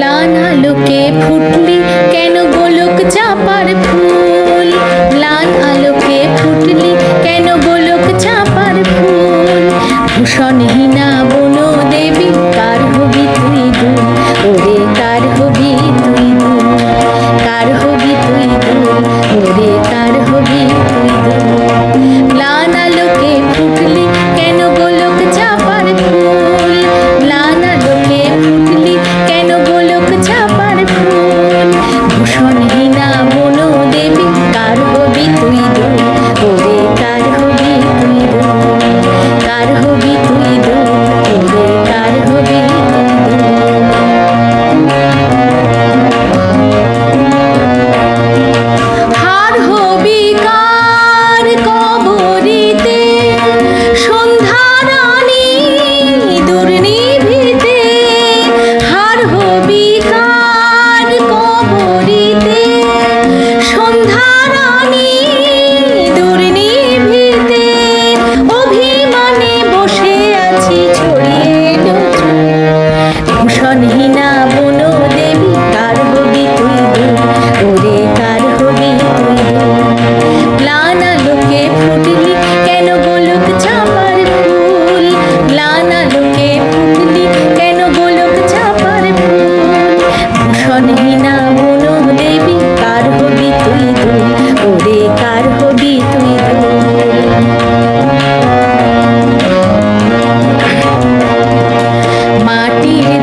ম্লান আলোকে ফুটলি কেন গোলক চাপার ফুল, ম্লান আলোকে ফুটলি কেন গোলক চাপার ফুল। ভূষণহীনা বন দেবী কার হবি তুই দুল, ওরে কার হবি তুই দুল, কার হবি তুই দুল, ওরে কার হবি তুই দুল। ম্লান আলোকে ফুটলি কেন গোলক চাপার ফুল, ম্লান আলোকে ফুটলি কেন গোলক চাপার ফুল। ভূষণহীনা বন দেবী কার হবি তুই দুল, ওরে কার হবি তুই দুল, কার হবি তুই দুল, ওরে কার হবি তুই দুল। হার হবি কার কবরিতে সন্ধ্যা রানী দুর্নিভিতে, হার হবি কার কবরিতে সন্ধ্যা রানী দুর্নিভিতে। অভিমানে বসে আছি ছড়িয়ে নজর, ভূষণহীনা বন দেবী কার হবি তুই দুল, ওরে কার হবি তুই দুল। ম্লান আলোকে ফুটলি কেন গোলক চাপার ফুল, ম্লান আলোকে ফুটলি কেন গোলক চাপার ফুল। ভূষণহীনা বন দেবী কার হবি তুই দুল, ওরে কার হবি তুই দুল। মাটির